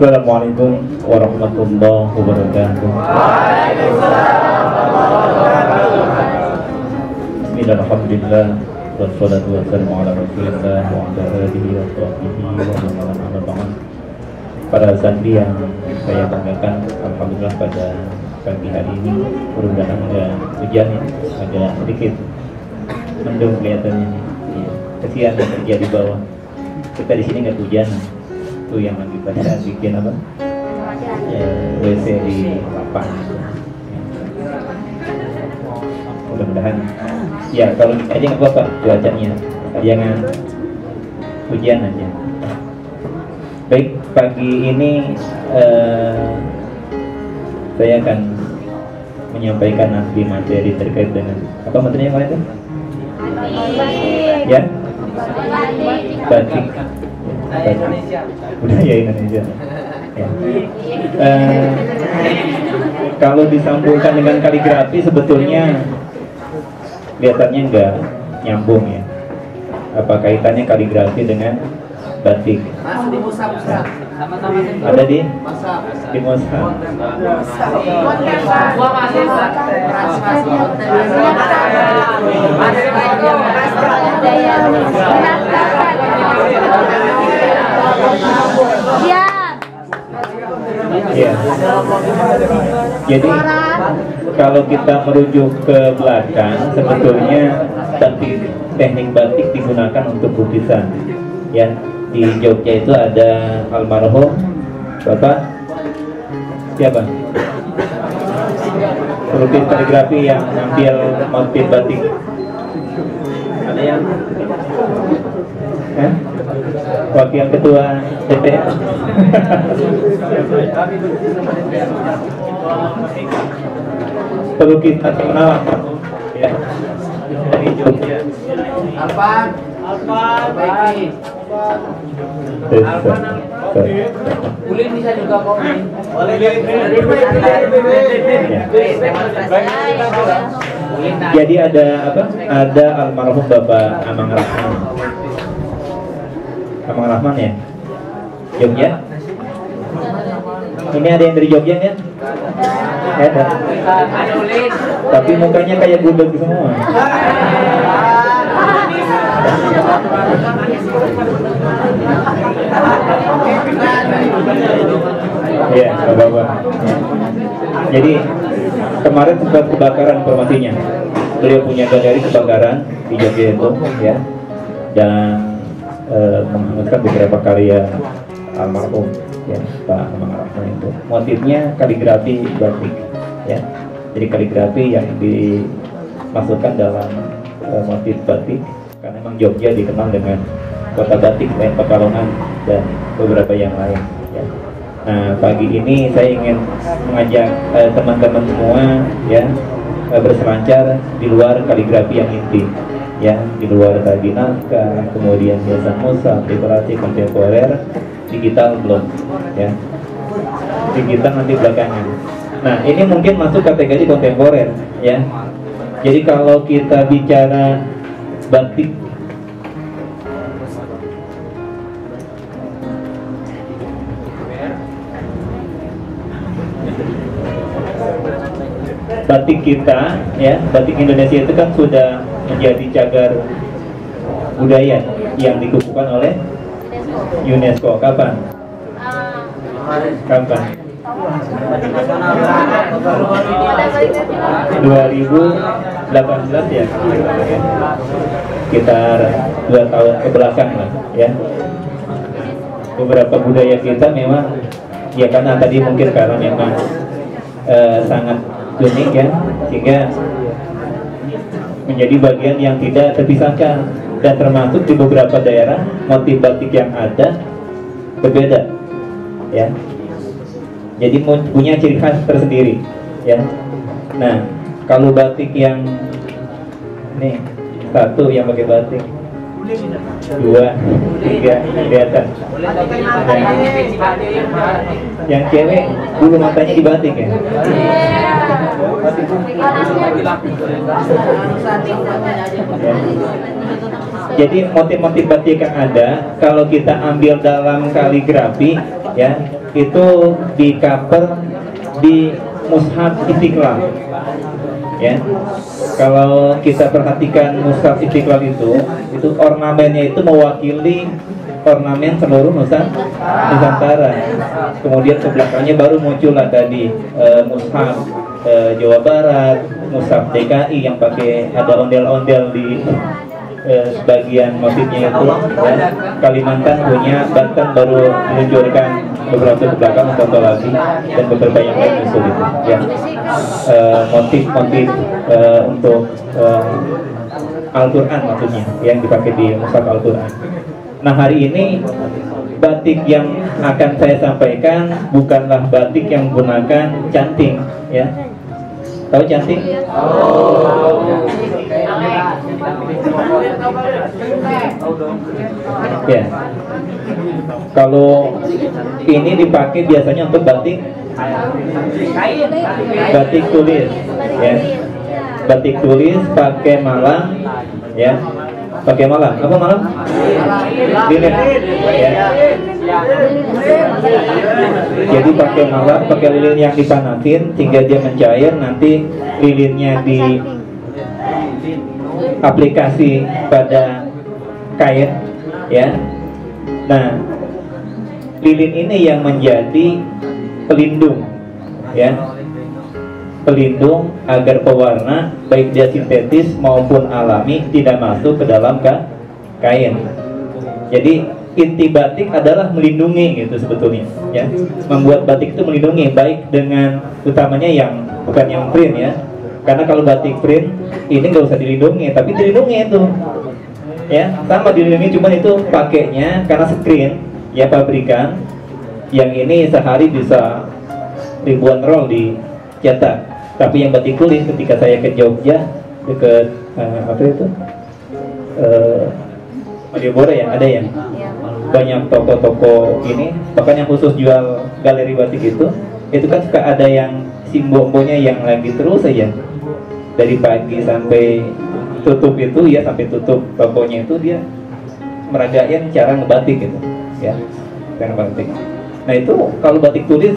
Assalamualaikum warahmatullahi wabarakatuh. Bismillahirrahmanirrahim. Wassalatu wassalamu ala Rasulillah wa ala alihi wa sahbihi wa man wala. Para santri yang saya banggakan, alhamdulillah pada pagi hari ini mudah-mudahan ada hujan ya, agak sedikit mendung kelihatannya. Ya, kesian yang kerja di bawah. Kita di sini nggak hujan. Itu yang lagi pada bikin apa? WC di lapangan. Mudah-mudahan ya kalau aja nggak apa-apa cuacanya, jangan hujan aja. Baik, pagi ini saya akan menyampaikan nanti materi terkait dengan apa materinya kemarin itu? Ya, batik. Budaya Indonesia. Ya. Kalau disambungkan dengan kaligrafi sebetulnya kelihatannya enggak nyambung ya. Apa kaitannya kaligrafi dengan batik? Ada di Mosa. Ya. Jadi kalau kita merujuk ke belakang, sebetulnya teknik batik digunakan untuk lukisan. Ya, di Jogja itu ada almarhum Bapak siapa? Pelukis kaligrafi yang ngambil motif batik. Ada yang? Wakil Ketua DPR. Pelukis nasional ya, dari Jogja. Alpan. Ulin bisa juga komen. Jadi ada apa? Ada almarhum Bapak Amang Rahman. Amang Rahman ya? Jogja? Ini ada yang dari Jogja kan? Ada. Tapi mukanya kayak gudeg semua. Iya, bapak. Jadi kemarin sempat kebakaran informasinya. Beliau punya galeri kebakaran di Jogja itu, ya, dan menghanguskan beberapa karya almarhum, ya, Pak Amang Rahman itu. Motifnya kaligrafi batik, ya. Jadi kaligrafi yang dimasukkan dalam motif batik. Karena memang Jogja dikenal dengan kota batik selain Pekalongan dan beberapa yang lain. Ya. Nah, pagi ini saya ingin mengajak teman-teman semua ya berselancar di luar kaligrafi yang inti, ya, di luar tadi naskah, kemudian biasa musaf, literasi kontemporer, digital belum, ya. Digital nanti belakangan. Nah, ini mungkin masuk kategori kontemporer, ya. Jadi kalau kita bicara batik kita, ya, batik Indonesia itu kan sudah menjadi cagar budaya yang dikukuhkan oleh UNESCO. Kapan? 2018 ya, sekitar 2 tahun ke belakang lah, ya. Beberapa budaya kita memang, ya, karena tadi mungkin karena memang sangat unik, ya, sehingga menjadi bagian yang tidak terpisahkan, dan termasuk di beberapa daerah motif batik yang ada berbeda, ya. Jadi punya ciri khas tersendiri, ya. Nah, kalau batik yang nih, satu yang pakai batik, 2, 3 di atas. Yang cewek bulu matanya dibatik ya. Jadi motif-motif batik yang ada, kalau kita ambil dalam kaligrafi, ya, itu di cover di Mushaf Istiqlal. Ya, kalau kita perhatikan Mushaf Istiqlal itu ornamennya itu mewakili ornamen seluruh Nusantara. Kemudian ke belakangnya baru muncul tadi Mushaf Jawa Barat, Mushaf DKI yang pakai ada ondel-ondel di sebagian motifnya itu, ya. Kalimantan punya, Banten baru meluncurkan beberapa ke belakang contoh lagi, dan beberapa yang lain nyusul itu, ya. Motif-motif untuk Al-Quran maksudnya yang dipakai di Mushaf Al-Quran. Nah, hari ini batik yang akan saya sampaikan bukanlah batik yang menggunakan canting, ya. Tahu canting? Ya. Kalau ini dipakai biasanya untuk batik tulis, ya. Batik tulis pakai malam, ya. Pakai malam. Apa malam? Lilin, ya. Jadi pakai malam, pakai lilin yang dipanasin sehingga dia mencair. Nanti lilinnya di aplikasi pada kain, ya. Nah, lilin ini yang menjadi pelindung, ya. Pelindung agar pewarna baik dia sintetis maupun alami tidak masuk ke dalam kain. Jadi inti batik adalah melindungi gitu sebetulnya, ya. Membuat batik itu melindungi baik dengan utamanya yang bukan yang print, ya. Karena kalau batik print ini nggak usah dilindungi, tapi dilindungi itu, ya. Sama dilindungi, cuman itu pakainya karena screen, ya, pabrikan. Yang ini sehari bisa ribuan roll dicetak. Tapi yang batik tulis ketika saya ke Jogja dekat apa itu Malioboro, ya, ada yang banyak toko-toko ini bahkan yang khusus jual galeri batik itu kan suka ada yang simbol-simbolnya yang lagi terus saja dari pagi sampai tutup itu, ya, sampai tutup tokonya itu dia meragain cara ngebatik gitu, ya, cara batik. Nah, itu kalau batik tulis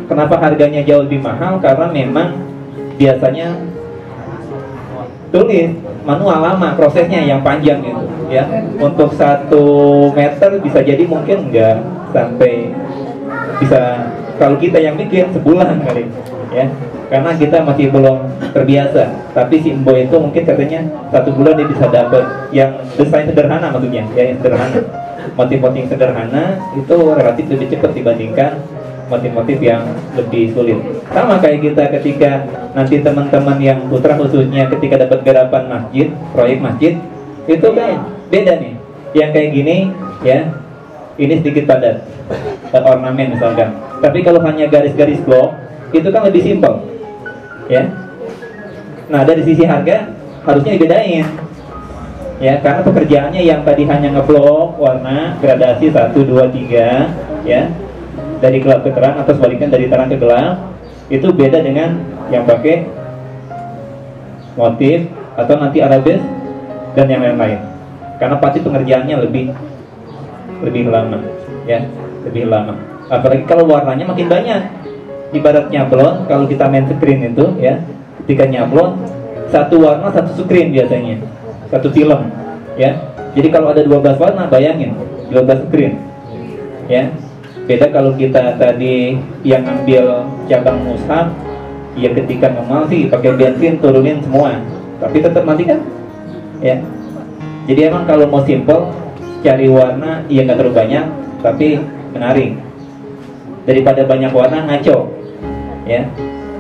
kenapa harganya jauh lebih mahal? Karena memang biasanya tulis manual lama, prosesnya yang panjang gitu, ya. Untuk 1 meter bisa jadi mungkin nggak sampai, bisa kalau kita yang bikin sebulan kali, ya. Karena kita masih belum terbiasa. Tapi si Embo itu mungkin katanya 1 bulan dia bisa dapat yang desain sederhana, maksudnya, ya, yang sederhana. Motif-motif sederhana itu relatif lebih cepat dibandingkan motif-motif yang lebih sulit. Sama kayak kita ketika nanti teman-teman yang putra khususnya ketika dapat garapan masjid, proyek masjid, itu kan beda nih. Yang kayak gini, ya, ini sedikit padat, ornamen misalkan. Tapi kalau hanya garis-garis blok, itu kan lebih simpel, ya. Nah, dari sisi harga harusnya dibedain, ya, karena pekerjaannya yang tadi hanya ngeblok warna gradasi 1, 2, 3, ya, dari gelap ke terang atau sebaliknya dari terang ke gelap, itu beda dengan yang pakai motif atau nanti arabes dan yang lain-lain. Karena pasti pengerjaannya lebih lama, ya, lebih lama. Apalagi kalau warnanya makin banyak. Ibarat nyablon, kalau kita main screen itu, ya, ketika nyablon 1 warna 1 screen biasanya, 1 film, ya. Jadi kalau ada 12 warna, bayangin 12 screen, ya. Beda kalau kita tadi yang ambil cabang mushaf, ya, ketika normal sih pakai bensin turunin semua, tapi tetap mati kan, ya. Jadi emang kalau mau simple cari warna, ya nggak terlalu banyak tapi menarik daripada banyak warna ngaco, ya.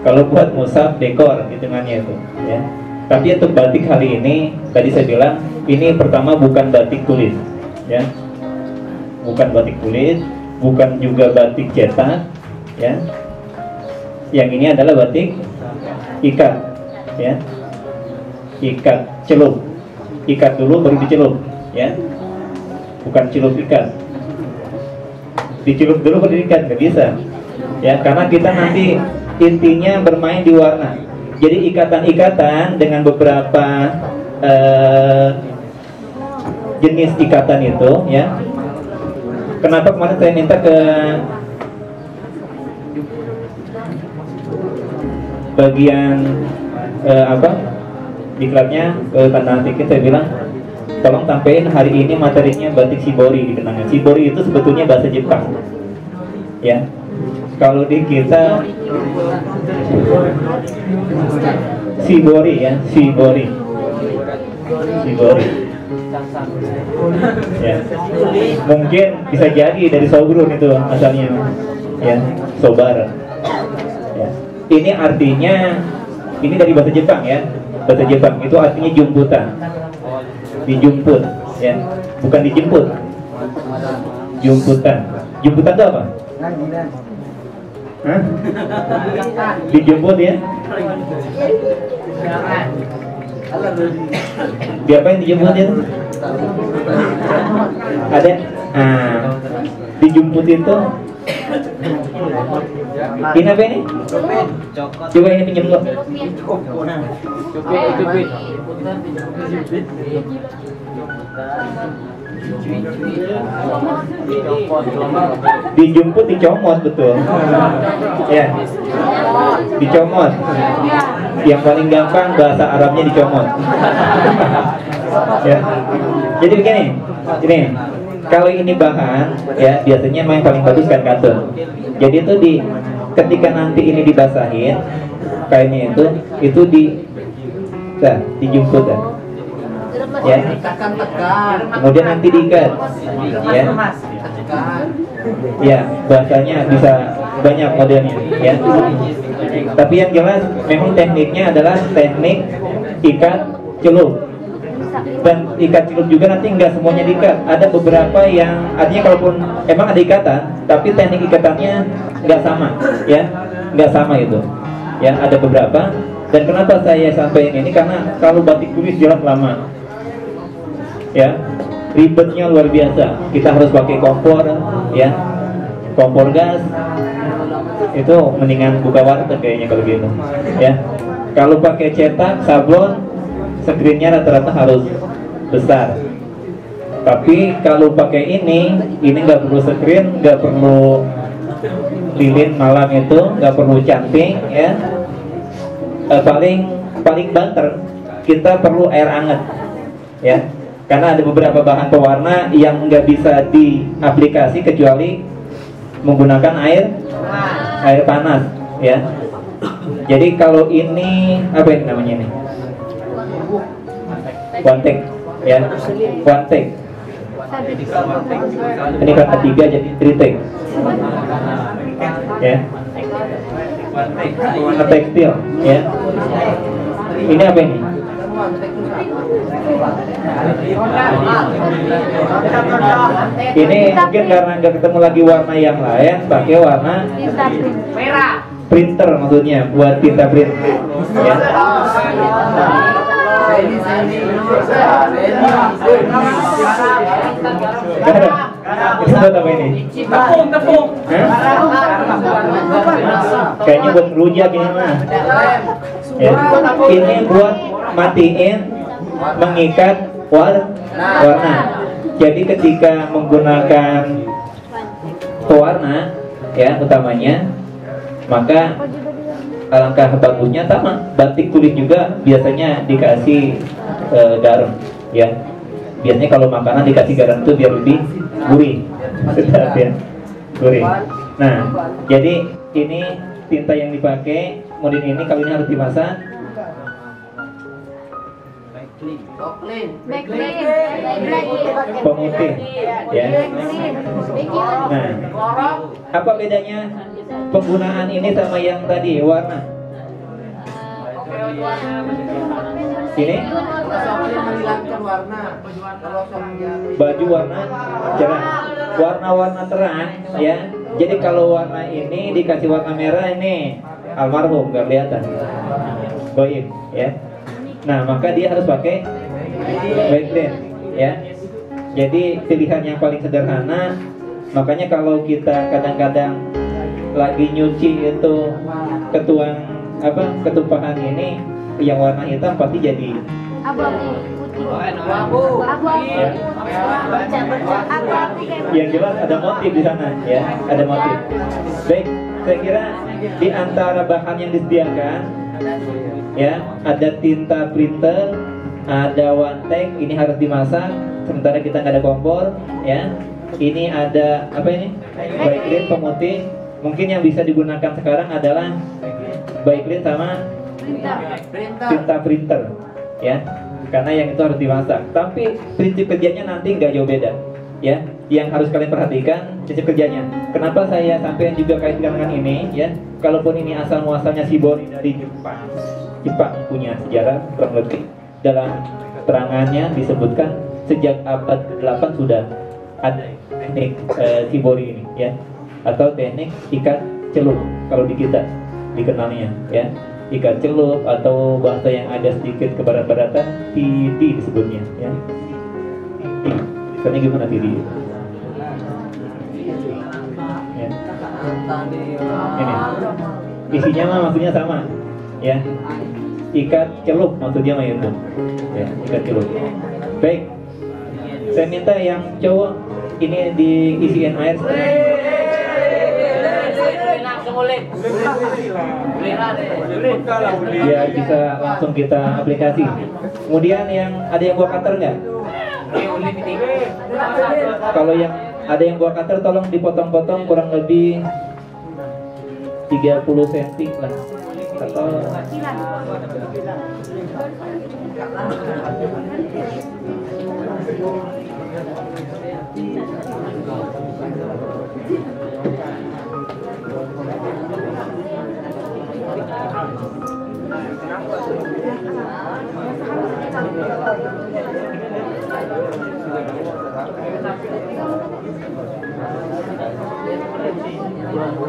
Kalau buat mushaf dekor hitungannya itu, ya. Tapi untuk batik kali ini tadi saya bilang ini pertama bukan batik tulis, ya, bukan batik tulis, bukan juga batik cetak, ya. Yang ini adalah batik ikat, ya. Ikat celup. Ikat dulu baru dicelup, ya. Bukan celup ikat. Dicelup dulu baru diikat, nggak bisa, ya. Karena kita nanti intinya bermain di warna. Jadi ikatan-ikatan dengan beberapa jenis ikatan itu, ya. Kenapa kemarin saya minta ke bagian diklatnya tanda antikin, saya bilang tolong sampaikan hari ini materinya batik shibori di kenangan. Shibori itu sebetulnya bahasa Jepang, ya. Kalau di kita shibori, ya, shibori, ya. Mungkin bisa jadi dari Sobrun itu asalnya, ya, sobar. Ya. Ini artinya, ini dari bahasa Jepang, ya. Bahasa Jepang itu artinya jumputan, dijumput, ya, bukan dijemput. Jumputan, jumputan itu apa? Hah? Dijemput, ya? Diapain dijemput itu? Ada? Dijemput itu ini apa ini? Coba ini pinjam gua. Dijemput, dicomot, betul. Ya, dicomot. Yang paling gampang bahasa Arabnya dicomot. Ya. Jadi begini, ini kalau ini bahan, ya biasanya yang paling bagus kan katun. Jadi itu ketika nanti ini dibasahin kainnya itu dijemput kan. Ya. Kemudian nanti diikat, ya. Ya, bahasanya bisa banyak modelnya, ya. Tapi yang jelas memang tekniknya adalah teknik ikat celup. Dan ikat celup juga nanti nggak semuanya diikat. Ada beberapa yang artinya kalaupun emang ada ikatan, tapi teknik ikatannya nggak sama, ya, nggak sama itu. Ya, ada beberapa. Dan kenapa saya sampaikan ini? Karena kalau batik tulis jelas lama. Ya, ribetnya luar biasa. Kita harus pakai kompor, ya, kompor gas. Itu mendingan buka warteg kayaknya kalau gitu, ya. Kalau pakai cetak sablon, screennya rata-rata harus besar. Tapi kalau pakai ini nggak perlu screen, nggak perlu lilin malam itu, nggak perlu canting, ya. Paling banter kita perlu air hangat, ya. Karena ada beberapa bahan pewarna yang nggak bisa diaplikasi kecuali menggunakan air panas, ya. Jadi kalau ini apa ini namanya ini? One take, ya. One take. Ini karena 3 jadi 3 take, ya. Warna tekstil, ya. Ini apa ini? Ini mungkin karena nggak ketemu lagi warna yang lain, pakai warna merah. Printer maksudnya buat tinta print, ya. Itu buat apa ini? Tepung. Kayaknya buat rujak ini mah. Ya. Ini buat matiin, mengikat warna. Jadi ketika menggunakan pewarna, ya, utamanya, maka alangkah bagusnya sama. Batik tulis juga biasanya dikasih garam, ya. Biasanya kalau makanan dikasih garam itu biar lebih gurih, ya, gurih. Nah, jadi ini tinta yang dipakai model ini kali ini harus dimasak. Pemutih, ya. Nah, apa bedanya penggunaan ini sama yang tadi warna? Ini baju warna cerah, warna-warna terang, ya. Jadi kalau warna ini dikasih warna merah, ini almarhum, nggak kelihatan, goib, ya. Nah, maka dia harus pakai background, ya. Jadi pilihan yang paling sederhana. Makanya kalau kita kadang-kadang lagi nyuci itu ketumpahan ini yang warna hitam pasti jadi yang jelas ada motif di sana, ya, ada motif. Baik, saya kira di antara bahan yang disediakan Ya, ada tinta printer, ada one tank, ini harus dimasak. Sementara kita nggak ada kompor, ya. Ini ada apa ini? Baikrin pemutih. Mungkin yang bisa digunakan sekarang adalah Baikrin sama tinta printer, ya. Karena yang itu harus dimasak. Tapi prinsip kerjanya nanti nggak jauh beda, ya. Yang harus kalian perhatikan prinsip kerjanya. Kenapa saya sampaikan juga kaitkan dengan ini, ya? Kalaupun ini asal muasalnya Shibori dari Jepang, Jepang punya sejarah kurang lebih. Dalam keterangannya disebutkan sejak abad ke-8 sudah ada teknik Shibori ini, ya, atau teknik ikat celup kalau di kita dikenalnya, ya. Ikat celup atau bahasa yang ada sedikit kebarat-baratan tidi disebutnya, ya. Misalnya gimana tidi? Ya. Ini isinya mah maksudnya sama, ya. Ikat celup maksudnya mah itu, ya, ikat celup. Baik, saya minta yang cowok ini diisiin air. Ya bisa langsung kita aplikasi. Kemudian yang ada yang bawa cutter nggak? Kalau yang ada yang bawa cutter tolong dipotong-potong kurang lebih 30 cm lah. Atau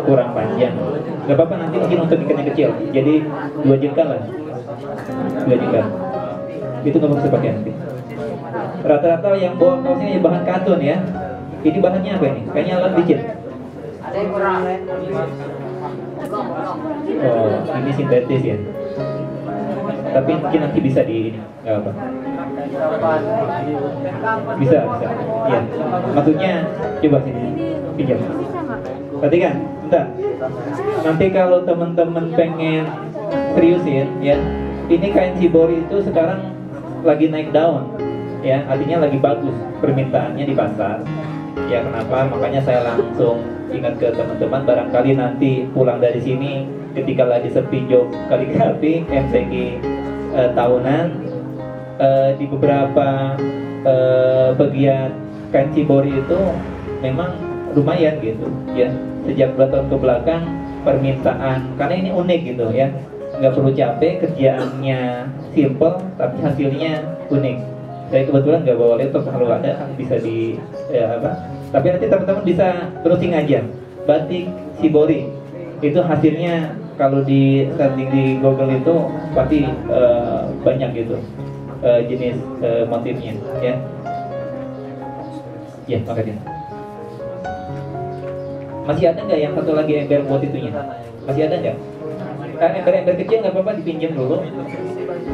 kurang panjang, nggak apa-apa, nanti mungkin untuk ikannya kecil, jadi 2 jengkal lah, 2 jengkal itu nggak bisa pakai nanti. Rata-rata yang bawa kaosnya ya bahan katun, ya. Ini bahannya apa ini? Kayaknya alat licin. Oh, ini sintetis, ya. Tapi mungkin nanti bisa di ini, nggak apa. Bisa. Ya. Maksudnya coba sini, pinjam. Perhatikan, bentar. Nanti kalau teman-teman pengen seriusin, ya, ini kain Shibori itu sekarang lagi naik daun, ya, artinya lagi bagus permintaannya di pasar. Ya, kenapa? Makanya saya langsung ingat ke teman-teman, barangkali nanti pulang dari sini ketika lagi sepi job kali-kali MCG tahunan, di beberapa bagian kain Shibori itu memang lumayan gitu, ya. Sejak 2 tahun ke belakang permintaan, karena ini unik gitu, ya, nggak perlu capek, kerjaannya simple tapi hasilnya unik. Saya kebetulan nggak bawa laptop, kalau ada bisa di tapi nanti teman-teman bisa browsing aja batik Shibori itu hasilnya. Kalau di searching di Google itu pasti banyak gitu jenis motifnya, ya. Ya, makasih. Masih ada nggak yang satu lagi ember buat itunya? Masih ada nggak? Ember-ember kecil nggak apa-apa, dipinjam dulu,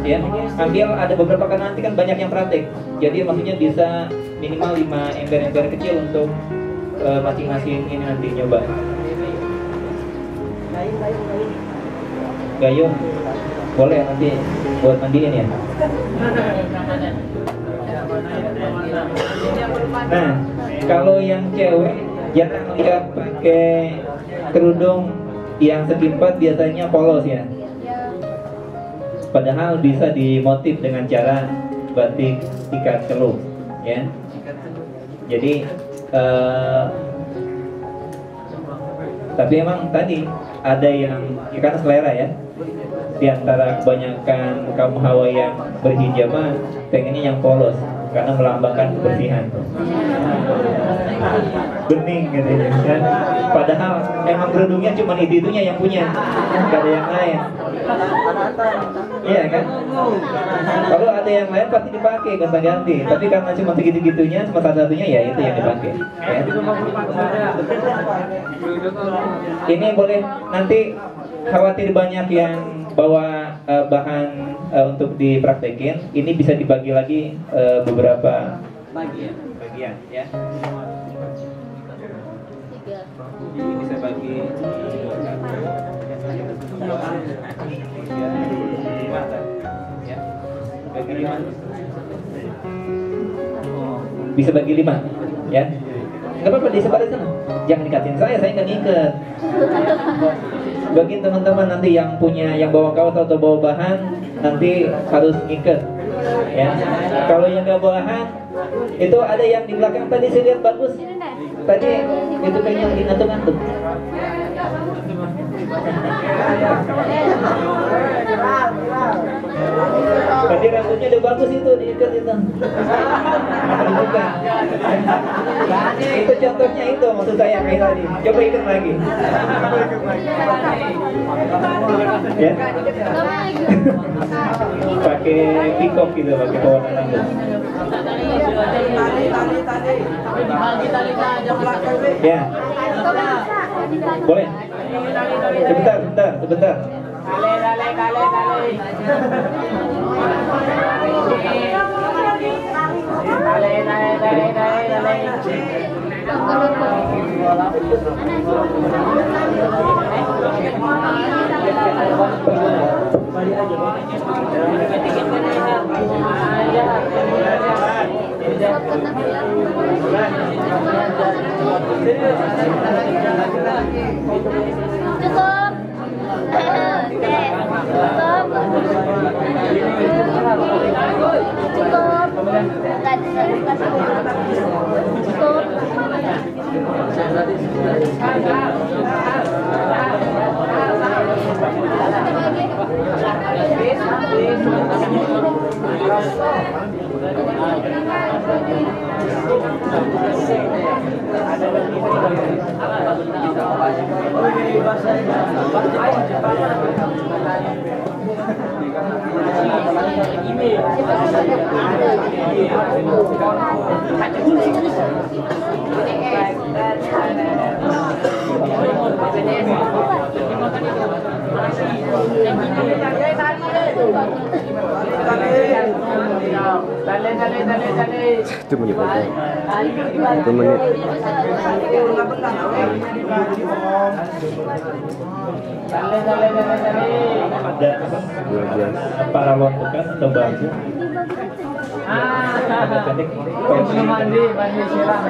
ya. Ambil, ada beberapa, karena nanti kan banyak yang praktek. Jadi maksudnya bisa minimal 5 ember-ember kecil untuk masing-masing ini nanti nyoba. Gayung boleh nanti buat mandiin, ya. Nah, kalau yang cewek jangan lihat pakai kerudung yang segi 4, biasanya polos, ya. Padahal bisa dimotif dengan cara batik ikat celup, ya. Jadi tapi emang tadi ada yang, ya, karena selera, ya. Di antara kebanyakan kaum hawa yang berhijab pengennya yang polos karena melambangkan kebersihan. Bening katanya, kan? Padahal emang kerudungnya cuma itunya yang punya, gak ada yang lain. Iya kan? Kalau ada yang lain pasti dipakai gonta-ganti, tapi karena cuma segitu-gitunya, cuma satu-satunya, ya itu yang dipakai, ya. Ini boleh nanti, khawatir banyak yang bawa bahan untuk dipraktekin, ini bisa dibagi lagi beberapa bagian, ya. Ini bisa bagi Bagi 5. Bisa bagi 5, ya. Nggak apa-apa, disebar di sana. Jangan dikatin saya nggak ngikat. Bagi teman-teman nanti yang bawa kaos atau bawa bahan, nanti harus ngikat, ya. Kalau yang nggak bahan, itu ada yang di belakang tadi saya lihat bagus. Tadi itu kayaknya lagi ngantuk-ngantuk. Tadi rambutnya udah bagus itu diikat itu. Dibuka. Itu contohnya itu maksud saya kayak tadi. Coba ikat lagi. Ya. Pakai peacock gitu, pakai pewarna rambut. Ya. Boleh. Sebentar. Itu menit aja. Itu menit. Ada paralon bekas atau bambu. Ada pendek. Mandi siram.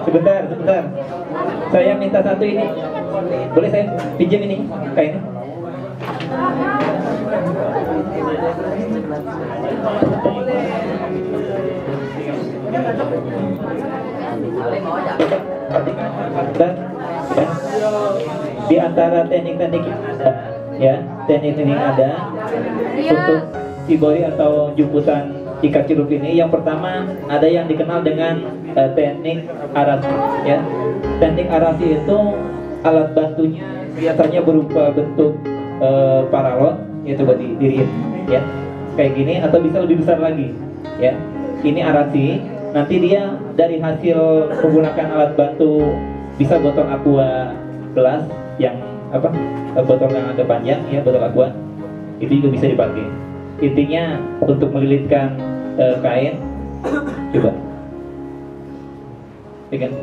Sebentar. Saya minta satu ini. Boleh saya pinjam ini kainnya? Dan di antara teknik-teknik yang ada, ya, teknik-teknik yang ada untuk shibori atau jumputan ikat celup ini, yang pertama ada yang dikenal dengan teknik arasi, ya. Teknik arasi itu alat bantunya biasanya berupa bentuk paralon, yaitu buat diriin, ya, kayak gini, atau bisa lebih besar lagi, ya. Ini arasi. Nanti dia dari hasil menggunakan alat bantu, bisa botol aqua gelas yang botol yang agak panjang, ya, botol aqua itu juga bisa dipakai. Intinya untuk melilitkan kain, coba pegang.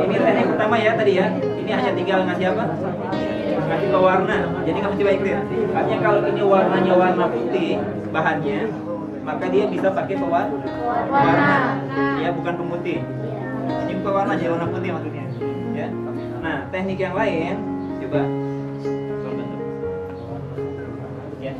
Ini teknik pertama ya tadi ya. Ini hanya tinggal ngasih apa? Ngasih pewarna. Jadi kamu coba clear. Artinya kalau ini warnanya warna putih bahannya, maka dia bisa pakai pewarna. Ya, bukan pemutih. Ini pewarna jadi warna putih maksudnya. Ya. Nah, teknik yang lain coba. Ya.